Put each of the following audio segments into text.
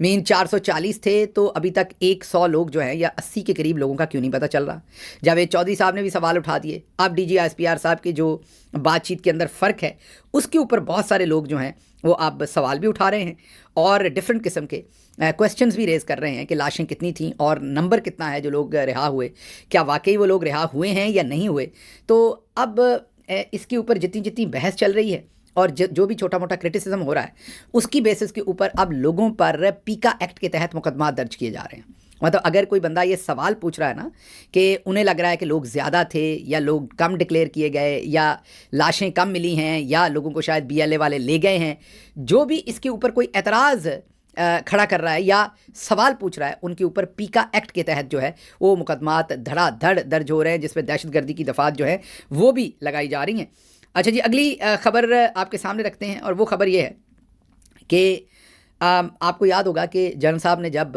مین 440 تھے تو ابھی تک 100 لوگ جو ہیں یا 80 کے قریب لوگوں کا کیوں نہیں پتہ چل رہا. جاوید چودھری صاحب نے بھی سوال اٹھا دیے. اب D G S P R صاحب کی جو بات چیت کے اندر فرق ہے اس کے اوپر بہت سارے لوگ جو ہیں وہ اب سوال بھی اٹھا رہے ہیں اور ڈفرینٹ قسم کے کویسچنز بھی ریز کر رہے ہیں کہ لاشیں کتنی تھیں اور نمبر کتنا ہے جو لوگ رہا ہوئے, کیا واقعی وہ لوگ رہا ہوئے ہیں یا نہیں ہوئے. تو اب اس کے اوپر جتنی بحث چل رہی ہے اور جو بھی چھوٹا موٹا کرٹیسزم ہو رہا ہے اس کی بیسس کے اوپر اب لوگوں پر پیکا ایکٹ کے تحت مقدمات درج کیے جا رہے ہیں. مطلب اگر کوئی بندہ یہ سوال پوچھ رہا ہے نا کہ انہیں لگ رہا ہے کہ لوگ زیادہ تھے یا لوگ کم ڈکلیئر کیے گئے یا لاشیں کم ملی ہیں یا لوگوں کو شاید بی ایل اے والے لے گئے ہیں, جو بھی اس کے اوپر کوئی اعتراض کھڑا کر رہا ہے یا سوال پوچھ رہا ہے ان کے اوپر پیکا ایکٹ کے تحت جو ہے وہ مقدمات دھڑا دھڑ درج ہو رہے ہیں, جس میں دہشت گردی کی دفعات جو ہیں وہ بھی لگائی جا رہی ہیں. اچھا جی, اگلی خبر آپ کے سامنے رکھتے ہیں اور وہ خبر یہ ہے کہ آپ کو یاد ہوگا کہ جنرل صاحب نے جب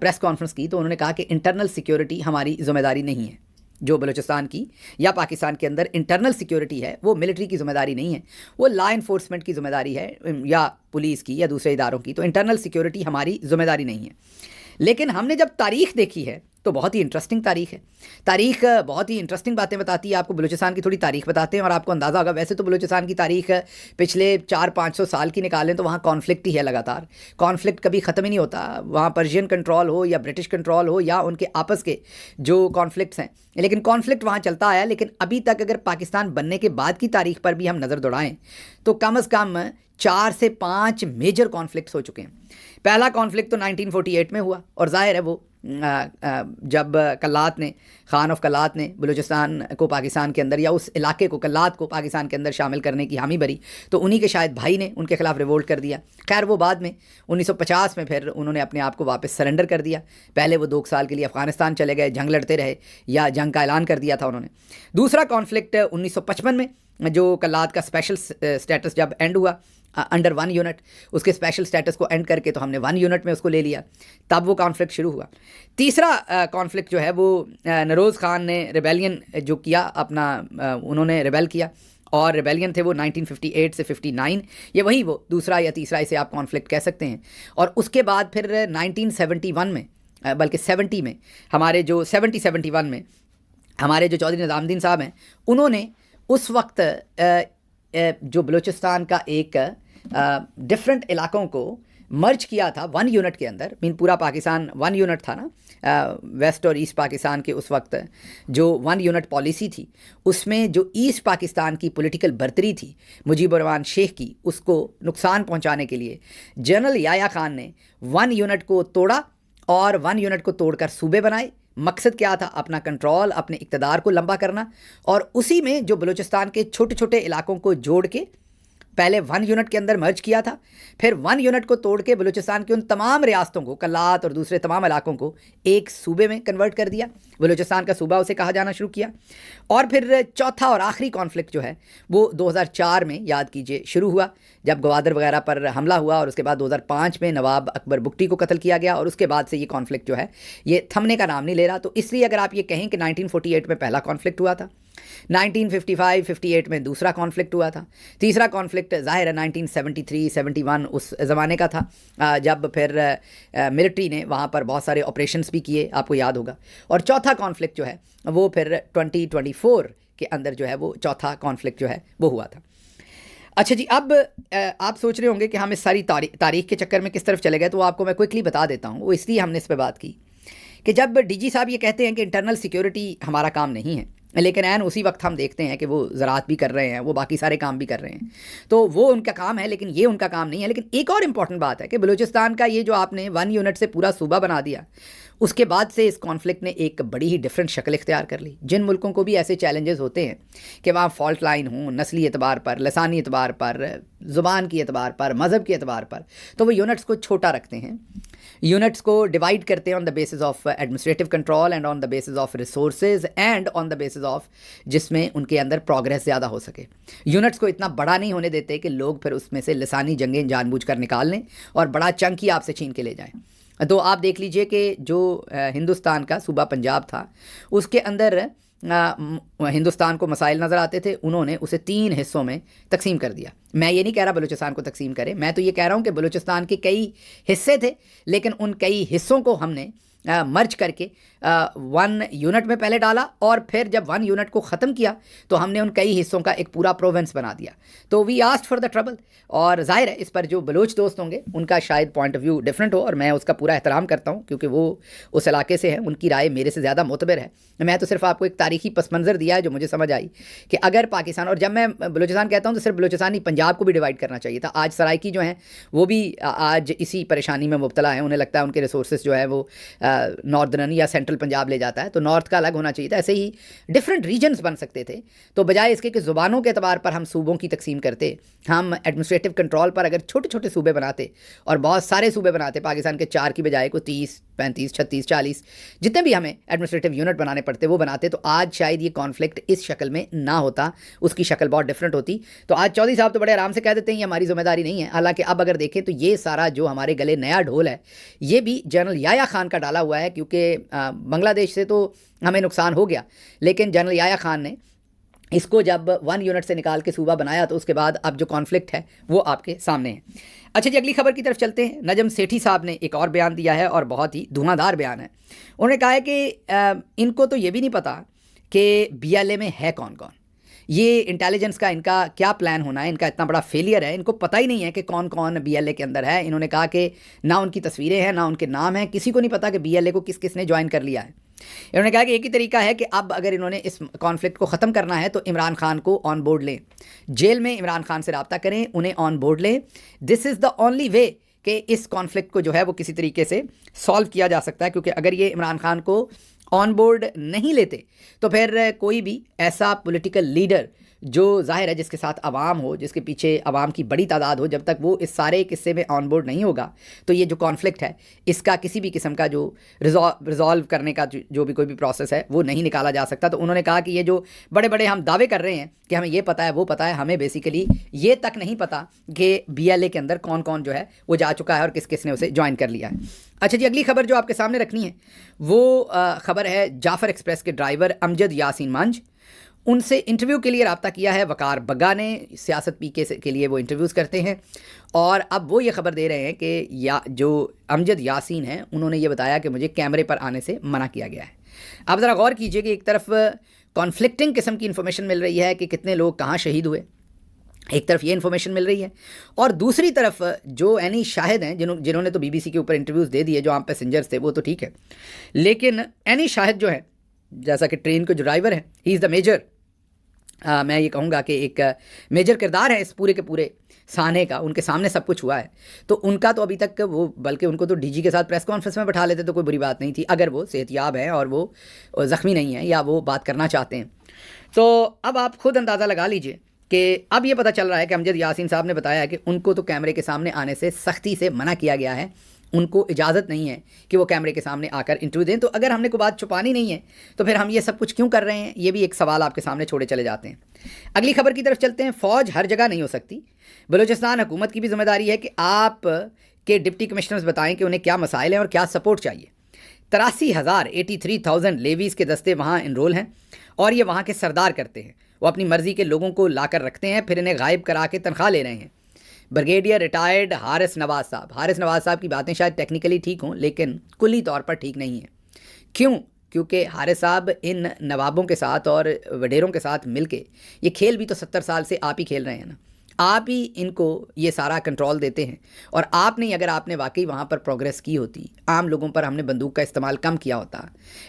پریس کانفرنس کی تو انہوں نے کہا کہ انٹرنل سیکیورٹی ہماری ذمہ داری نہیں ہے. جو بلوچستان کی یا پاکستان کے اندر انٹرنل سیکیورٹی ہے وہ ملٹری کی ذمہ داری نہیں ہے, وہ لا انفورسمنٹ کی ذمہ داری ہے یا پولیس کی یا دوسرے اداروں کی. تو انٹرنل سیکیورٹی ہماری ذمہ داری نہیں ہے. لیکن ہم نے جب تاریخ دیکھی ہے تو بہت ہی انٹرسٹنگ تاریخ ہے. تاریخ بہت ہی انٹرسٹنگ باتیں بتاتی ہے. آپ کو بلوچستان کی تھوڑی تاریخ بتاتے ہیں اور آپ کو اندازہ ہوگا, ویسے تو بلوچستان کی تاریخ پچھلے 400-500 سال کی نکالیں تو وہاں کانفلکٹ ہی ہے لگاتار. کانفلکٹ کبھی ختم ہی نہیں ہوتا. وہاں پرشین کنٹرول ہو یا برٹش کنٹرول ہو یا ان کے آپس کے جو کانفلکٹس ہیں, لیکن کانفلکٹ وہاں چلتا آیا. لیکن ابھی تک اگر پاکستان بننے کے بعد کی تاریخ پر بھی ہم نظر دوڑائیں تو کم از کم 4 سے 5 میجر کانفلکٹس ہو چکے ہیں. پہلا کانفلکٹ تو 1948 میں ہوا اور ظاہر ہے وہ جب کلات نے, خان آف کلات نے بلوچستان کو پاکستان کے اندر یا اس علاقے کو کلات کو پاکستان کے اندر شامل کرنے کی حامی بھری تو انہی کے شاید بھائی نے ان کے خلاف ریوولٹ کر دیا. خیر وہ بعد میں 1950 میں پھر انہوں نے اپنے آپ کو واپس سرنڈر کر دیا. پہلے وہ 2 سال کے لیے افغانستان چلے گئے, جنگ لڑتے رہے یا جنگ کا اعلان کر دیا تھا انہوں نے. دوسرا کانفلکٹ 1955 میں جو کلات کا اسپیشل سٹیٹس جب اینڈ ہوا انڈر 1 یونٹ, اس کے اسپیشل سٹیٹس کو اینڈ کر کے تو ہم نے 1 یونٹ میں اس کو لے لیا, تب وہ کانفلکٹ شروع ہوا. تیسرا کانفلکٹ جو ہے وہ نروز خان نے ریبیلین جو کیا اپنا, انہوں نے ریبیل کیا اور ریبیلین تھے وہ 1958 سے 59, یہ وہی وہ دوسرا یا تیسرا اسے آپ کانفلکٹ کہہ سکتے ہیں. اور اس کے بعد پھر 1971 میں بلکہ 70 میں ہمارے جو 71 میں ہمارے جو چودھری نظام الدین صاحب ہیں انہوں نے اس وقت جو بلوچستان کا ایک ڈفرینٹ علاقوں کو مرج کیا تھا 1 یونٹ کے اندر. مین پورا پاکستان 1 یونٹ تھا نا, ویسٹ اور ایسٹ پاکستان کے اس وقت جو 1 یونٹ پالیسی تھی اس میں جو ایسٹ پاکستان کی پولیٹیکل برتری تھی مجیب الرحمان شیخ کی, اس کو نقصان پہنچانے کے لیے جنرل یحییٰ خان نے 1 یونٹ کو توڑا اور 1 یونٹ کو توڑ کر صوبے بنائے. مقصد کیا تھا؟ اپنا کنٹرول, اپنے اقتدار کو لمبا کرنا. اور اسی میں جو بلوچستان کے چھوٹے چھوٹے علاقوں کو جوڑ کے پہلے 1 یونٹ کے اندر مرج کیا تھا, پھر 1 یونٹ کو توڑ کے بلوچستان کی ان تمام ریاستوں کو, کلات اور دوسرے تمام علاقوں کو ایک صوبے میں کنورٹ کر دیا. بلوچستان کا صوبہ اسے کہا جانا شروع کیا. اور پھر چوتھا اور آخری کانفلکٹ جو ہے وہ 2004 میں یاد کیجئے شروع ہوا جب گوادر وغیرہ پر حملہ ہوا, اور اس کے بعد 2005 میں نواب اکبر بگٹی کو قتل کیا گیا. اور اس کے بعد سے یہ کانفلکٹ جو ہے یہ تھمنے کا نام نہیں لے رہا. تو اس لیے اگر آپ یہ کہیں کہ 1948 میں پہلا کانفلکٹ ہوا تھا, 1955-58 میں دوسرا کانفلکٹ ہوا تھا, تیسرا کانفلکٹ ظاہر ہے 1973-71 اس زمانے کا تھا جب پھر ملٹری نے وہاں پر بہت سارے آپریشنز بھی کیے, آپ کو یاد ہوگا. اور چوتھا کانفلکٹ جو ہے وہ پھر 2024 کے اندر جو ہے وہ چوتھا کانفلکٹ جو ہے وہ ہوا تھا. اچھا جی, اب آپ سوچ رہے ہوں گے کہ ہم اس ساری تاریخ کے چکر میں کس طرف چلے گئے, تو آپ کو میں کوئکلی بتا دیتا ہوں. وہ اس لیے ہم نے اس پہ بات کی کہ جب ڈی جی صاحب یہ کہتے ہیں کہ انٹرنل سیکیورٹی ہمارا کام نہیں ہے, لیکن عین اسی وقت ہم دیکھتے ہیں کہ وہ زراعت بھی کر رہے ہیں, وہ باقی سارے کام بھی کر رہے ہیں, تو وہ ان کا کام ہے لیکن یہ ان کا کام نہیں ہے. لیکن ایک اور امپورٹنٹ بات ہے کہ بلوچستان کا یہ جو آپ نے 1 یونٹ سے پورا صوبہ بنا دیا, اس کے بعد سے اس کانفلکٹ نے ایک بڑی ہی ڈفرینٹ شکل اختیار کر لی. جن ملکوں کو بھی ایسے چیلنجز ہوتے ہیں کہ وہاں فالٹ لائن ہوں, نسلی اعتبار پر, لسانی اعتبار پر, زبان کی اعتبار پر, مذہب کے اعتبار پر, تو وہ یونٹس کو چھوٹا رکھتے ہیں, یونٹس کو ڈیوائڈ کرتے ہیں on the basis of administrative control and on the basis of resources and on the basis of جس میں ان کے اندر پروگریس زیادہ ہو سکے. یونٹس کو اتنا بڑا نہیں ہونے دیتے کہ لوگ پھر اس میں سے لسانی جنگیں جان بوجھ کر نکال لیں اور بڑا چنک ہی آپ سے چھین کے لے جائیں. تو آپ دیکھ لیجئے کہ جو ہندوستان کا صوبہ پنجاب تھا, اس کے اندر ہندوستان کو مسائل نظر آتے تھے، انہوں نے اسے 3 حصوں میں تقسیم کر دیا. میں یہ نہیں کہہ رہا بلوچستان کو تقسیم کرے، میں تو یہ کہہ رہا ہوں کہ بلوچستان کے کئی حصے تھے، لیکن ان کئی حصوں کو ہم نے مرج کر کے 1 یونٹ میں پہلے ڈالا، اور پھر جب 1 یونٹ کو ختم کیا تو ہم نے ان کئی حصوں کا ایک پورا پروونس بنا دیا. تو وی آسکڈ فار دا ٹربل، اور ظاہر ہے اس پر جو بلوچ دوست ہوں گے ان کا شاید پوائنٹ آف ویو ڈفرینٹ ہو، اور میں اس کا پورا احترام کرتا ہوں کیونکہ وہ اس علاقے سے ہیں، ان کی رائے میرے سے زیادہ معتبر ہے. میں تو صرف آپ کو ایک تاریخی پس منظر دیا ہے جو مجھے سمجھ آئی کہ اگر پاکستان، اور جب میں بلوچستان کہتا ہوں تو صرف بلوچستان نہیں، پنجاب کو بھی ڈیوائڈ کرنا چاہیے تھا. آج سرائکی جو ہیں وہ بھی آج اسی پریشانی میں مبتلا ہیں، انہیں لگتا ہے ان کے ریسورسز جو ہے وہ ناردرن یا سینٹرل پنجاب لے جاتا ہے، تو نارتھ کا الگ ہونا چاہیے تھا. ایسے ہی ڈفرینٹ ریجنز بن سکتے تھے. تو بجائے اس کے کہ زبانوں کے اعتبار پر ہم صوبوں کی تقسیم کرتے، ہم ایڈمنسٹریٹو کنٹرول پر اگر چھوٹے چھوٹے صوبے بناتے اور بہت سارے صوبے بناتے، پاکستان کے 4 کی بجائے کو 30 35 36 40 جتنے بھی ہمیں ایڈمنسٹریٹو یونٹ بنانے پڑتے وہ بناتے، تو آج شاید یہ کانفلکٹ اس شکل میں نہ ہوتا، اس کی شکل بہت ڈفرینٹ ہوتی. تو آج چودھری صاحب تو بڑے آرام سے کہہ دیتے ہیں یہ ہماری ذمہ داری نہیں ہے، حالانکہ اب اگر دیکھیں تو یہ سارا جو ہمارے گلے نیا ڈھول ہے یہ بھی جنرل یحییٰ خان کا ڈالا ہوا ہے، کیونکہ بنگلہ دیش سے تو ہمیں نقصان ہو گیا، لیکن جنرل یحییٰ خان نے اس کو جب 1 یونٹ سے نکال کے صوبہ بنایا تو اس کے بعد اب جو کانفلکٹ ہے وہ آپ کے سامنے ہے. اچھا جی، اگلی خبر کی طرف چلتے ہیں. نجم سیٹھی صاحب نے ایک اور بیان دیا ہے اور بہت ہی دھواں دھار بیان ہے. انہوں نے کہا ہے کہ ان کو تو یہ بھی نہیں پتا کہ BLA میں ہے کون کون، یہ انٹیلیجنس کا ان کا کیا پلان ہونا ہے، ان کا اتنا بڑا فیلئر ہے، ان کو پتہ ہی نہیں ہے کہ کون کون BLA کے اندر ہے. انہوں نے کہا کہ نہ ان کی تصویریں ہیں، نہ ان کے نام ہیں، کسی کو نہیں پتا کہ BLA کو کس کس نے جوائن کر لیا ہے. انہوں نے کہا کہ ایک ہی طریقہ ہے کہ اب اگر انہوں نے اس کانفلکٹ کو ختم کرنا ہے تو عمران خان کو آن بورڈ لیں، جیل میں عمران خان سے رابطہ کریں، انہیں آن بورڈ لیں. دس از دا اونلی وے کہ اس کانفلکٹ کو جو ہے وہ کسی طریقے سے سالو کیا جا سکتا ہے، کیونکہ اگر یہ عمران خان کو آن بورڈ نہیں لیتے تو پھر کوئی بھی ایسا پولیٹیکل لیڈر جو ظاہر ہے جس کے ساتھ عوام ہو، جس کے پیچھے عوام کی بڑی تعداد ہو، جب تک وہ اس سارے قصے میں آن بورڈ نہیں ہوگا تو یہ جو کانفلکٹ ہے اس کا کسی بھی قسم کا جو ریزالو کرنے کا جو بھی کوئی بھی پروسیس ہے وہ نہیں نکالا جا سکتا. تو انہوں نے کہا کہ یہ جو بڑے بڑے ہم دعوے کر رہے ہیں کہ ہمیں یہ پتہ ہے وہ پتہ ہے، ہمیں بیسیکلی یہ تک نہیں پتہ کہ BLA کے اندر کون کون جو ہے وہ جا چکا ہے اور کس کس نے اسے جوائن کر لیا ہے. اچھا جی، اگلی خبر جو آپ کے سامنے رکھنی ہے وہ خبر ہے جعفر ایکسپریس کے ڈرائیور امجد یاسین منج. ان سے انٹرویو کے لیے رابطہ کیا ہے وقار بگا نے. سیاست کے لیے وہ انٹرویوز کرتے ہیں، اور اب وہ یہ خبر دے رہے ہیں کہ جو امجد یاسین ہیں انہوں نے یہ بتایا کہ مجھے کیمرے پر آنے سے منع کیا گیا ہے. اب ذرا غور کیجئے کہ ایک طرف کانفلکٹنگ قسم کی انفارمیشن مل رہی ہے کہ کتنے لوگ کہاں شہید ہوئے، ایک طرف یہ انفارمیشن مل رہی ہے، اور دوسری طرف جو اینی شاہد ہیں جنہوں نے تو BBC کے اوپر انٹرویوز دے دیے، جو عام پیسنجرز تھے وہ تو ٹھیک ہے، لیکن اینی شاہد جو ہے جیسا کہ ٹرین کے جو ڈرائیور ہیں، ہی از دا میجر، میں یہ کہوں گا کہ ایک میجر کردار ہے اس پورے کے پورے سانحے کا. ان کے سامنے سب کچھ ہوا ہے، تو ان کا تو ابھی تک وہ، بلکہ ان کو تو DG کے ساتھ پریس کانفرنس میں بٹھا لیتے تو کوئی بری بات نہیں تھی اگر وہ صحت یاب ہیں اور وہ زخمی نہیں ہیں یا وہ بات کرنا چاہتے ہیں. تو اب آپ خود اندازہ لگا لیجئے کہ اب یہ پتہ چل رہا ہے کہ امجد یاسین صاحب نے بتایا ہے کہ ان کو تو کیمرے کے سامنے آنے سے سختی سے منع کیا گیا ہے، ان کو اجازت نہیں ہے کہ وہ کیمرے کے سامنے آ کر انٹرویو دیں. تو اگر ہم نے کوئی بات چھپانی نہیں ہے تو پھر ہم یہ سب کچھ کیوں کر رہے ہیں؟ یہ بھی ایک سوال آپ کے سامنے چھوڑے چلے جاتے ہیں. اگلی خبر کی طرف چلتے ہیں. فوج ہر جگہ نہیں ہو سکتی. بلوچستان حکومت کی بھی ذمہ داری ہے کہ آپ کے ڈپٹی کمشنرز بتائیں کہ انہیں کیا مسائل ہیں اور کیا سپورٹ چاہیے. 83,000 لیویز کے دستے وہاں انرول ہیں اور یہ وہاں کے سردار کرتے ہیں. وہ اپنی مرضی کے لوگوں کو لا کر رکھتے ہیں، پھر انہیں غائب کرا کے تنخواہ لے رہے ہیں. بریگیڈیئر ریٹائرڈ حارث نواز صاحب کی باتیں شاید ٹیکنیکلی ٹھیک ہوں لیکن کلی طور پر ٹھیک نہیں ہیں. کیوں؟ کیونکہ حارث صاحب ان نوابوں کے ساتھ اور وڈیروں کے ساتھ مل کے یہ کھیل بھی تو 70 سال سے آپ ہی کھیل رہے ہیں نا. آپ ہی ان کو یہ سارا کنٹرول دیتے ہیں، اور آپ نے اگر آپ نے واقعی وہاں پر پروگریس کی ہوتی، عام لوگوں پر ہم نے بندوق کا استعمال کم کیا ہوتا،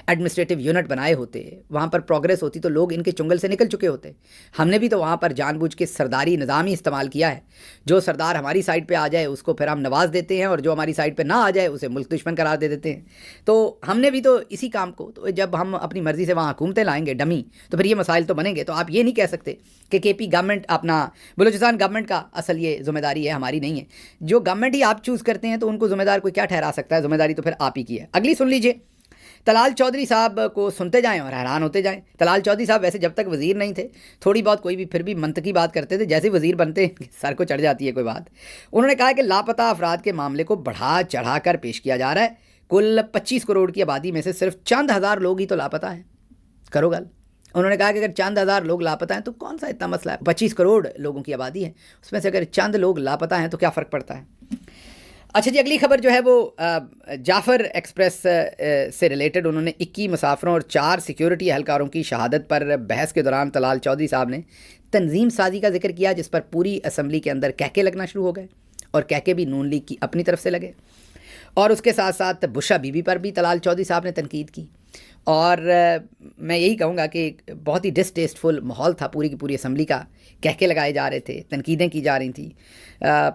ایڈمنسٹریٹو یونٹ بنائے ہوتے، وہاں پر پروگریس ہوتی تو لوگ ان کے چنگل سے نکل چکے ہوتے. ہم نے بھی تو وہاں پر جان بوجھ کے سرداری نظام ہی استعمال کیا ہے. جو سردار ہماری سائڈ پہ آ جائے اس کو پھر ہم نواز دیتے ہیں، اور جو ہماری سائڈ پہ نہ آ جائے اسے ملک دشمن قرار دے دیتے ہیں. تو ہم نے بھی تو اسی کام کو، تو جب ہم اپنی مرضی سے وہاں حکومتیں لائیں گے ڈمی، تو پھر یہ مسائل تو بنیں گے. تو آپ یہ نہیں کہہ سکتے کہ KP گورنمنٹ اپنا بلوچستان گورنمنٹ کا اصل یہ ذمہ داری ہے، ہماری نہیں ہے. جو گورنمنٹ ہی آپ چوز کرتے ہیں تو ان کو ذمہ دار کوئی کیا ٹھہرا سکتا ہے؟ ذمہ داری تو پھر آپ ہی کی ہے. اگلی سن لیجئے. طلال چودھری صاحب کو سنتے جائیں اور حیران ہوتے جائیں. طلال چودھری صاحب ویسے جب تک وزیر نہیں تھے تھوڑی بہت کوئی بھی پھر بھی منطقی بات کرتے تھے، جیسے وزیر بنتے سر کو چڑھ جاتی ہے کوئی بات. انہوں نے کہا کہ لاپتہ افراد کے معاملے کو بڑھا چڑھا کر پیش کیا جا رہا ہے. کل 25 کروڑ کی آبادی میں سے صرف چند ہزار لوگ ہی تو لاپتہ ہیں. کرو گل. انہوں نے کہا کہ اگر چند ہزار لوگ لاپتہ ہیں تو کون سا اتنا مسئلہ ہے، 25 کروڑ لوگوں کی آبادی ہے، اس میں سے اگر چند لوگ لاپتہ ہیں تو کیا فرق پڑتا ہے۔ اچھا جی، اگلی خبر جو ہے وہ جعفر ایکسپریس سے ریلیٹڈ، انہوں نے 21 مسافروں اور 4 سیکیورٹی اہلکاروں کی شہادت پر بحث کے دوران طلال چودھری صاحب نے تنظیم سازی کا ذکر کیا، جس پر پوری اسمبلی کے اندر کہکے لگنا شروع ہو گئے، اور کہکے بھی نون لیگ کی اپنی طرف سے لگے، اور اس کے ساتھ ساتھ بشا بی بی پر بھی طلال چودھری صاحب نے تنقید کی، اور میں یہی کہوں گا کہ بہت ہی ڈسٹیسٹفل ماحول تھا پوری کی پوری اسمبلی کا، کہکے لگائے جا رہے تھے، تنقیدیں کی جا رہی تھیں۔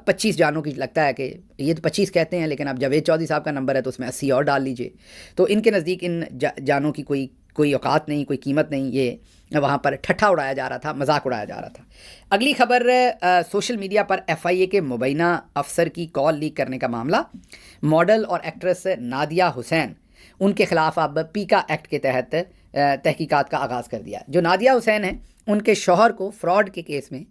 25 جانوں کی لگتا ہے کہ یہ تو 25 کہتے ہیں، لیکن اب جاوید چودھری صاحب کا نمبر ہے تو اس میں 80 اور ڈال لیجئے، تو ان کے نزدیک ان جانوں کی کوئی اوقات نہیں، کوئی قیمت نہیں، یہ وہاں پر ٹھٹھا اڑایا جا رہا تھا، مذاق اڑایا جا رہا تھا۔ اگلی خبر سوشل میڈیا پر ایف آئی اے کے مبینہ افسر کی کال لیک کرنے کا معاملہ، ماڈل اور ایکٹریس نادیہ حسین، ان کے خلاف اب پیکا ایکٹ کے تحت تحقیقات کا آغاز کر دیا۔ جو نادیہ حسین ہیں، ان کے شوہر کو فراڈ کے کیس میں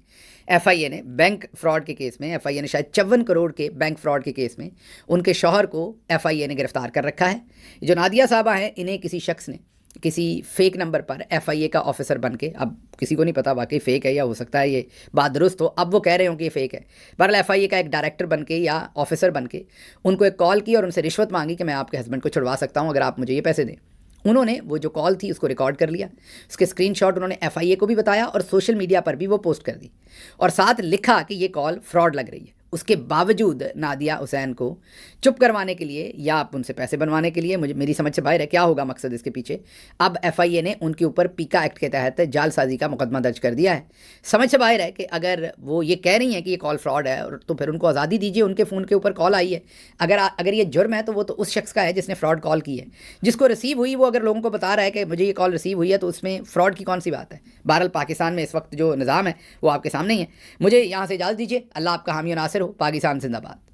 ایف آئی اے نے، بینک فراڈ کے کیس میں، ایف آئی اے نے شاید 54 کروڑ کے بینک فراڈ کے کیس میں ان کے شوہر کو ایف آئی اے نے گرفتار کر رکھا ہے۔ جو نادیہ صاحبہ ہیں، انہیں کسی شخص نے کسی فیک نمبر پر ایف آئی اے کا آفیسر بن کے، اب کسی کو نہیں پتا واقعی فیک ہے یا ہو سکتا ہے یہ بات درست ہو، اب وہ کہہ رہے ہوں کہ یہ فیک ہے، بہرحال ایف آئی اے کا ایک ڈائریکٹر بن کے یا آفیسر بن کے ان کو ایک کال کی اور ان سے رشوت مانگی کہ میں آپ کے ہسبینڈ کو چھڑوا سکتا ہوں اگر آپ مجھے یہ پیسے دیں۔ انہوں نے وہ جو کال تھی اس کو ریکارڈ کر لیا، اس کے اسکرین شاٹ انہوں نے ایف آئی اے کو بھی بتایا اور سوشل میڈیا پر بھی وہ پوسٹ کر دی، اور ساتھ لکھا کہ یہ کال فراڈ لگ رہی ہے۔ اس کے باوجود نادیہ حسین کو چپ کروانے کے لیے یا آپ ان سے پیسے بنوانے کے لیے، میری سمجھ سے باہر ہے کیا ہوگا مقصد اس کے پیچھے، اب ایف آئی اے نے ان کے اوپر پیکا ایکٹ کے تحت جعل سازی کا مقدمہ درج کر دیا ہے۔ سمجھ سے باہر ہے کہ اگر وہ یہ کہہ رہی ہیں کہ یہ کال فراڈ ہے تو پھر ان کو آزادی دیجیے، ان کے فون کے اوپر کال آئی ہے، اگر یہ جرم ہے تو وہ تو اس شخص کا ہے جس نے فراڈ کال کی ہے، جس کو ریسیو ہوئی وہ اگر لوگوں کو بتا رہا ہے کہ مجھے یہ کال ریسیو ہوئی ہے تو اس میں فراڈ کی کون سی بات ہے۔ بہرحال پاکستان میں اس وقت جو نظام ہے وہ آپ کے سامنے ہی ہے۔ مجھے یہاں سے اجازت دیجیے، اللہ آپ کا حامی و ناصر ہو۔ پاکستان زندہ باد۔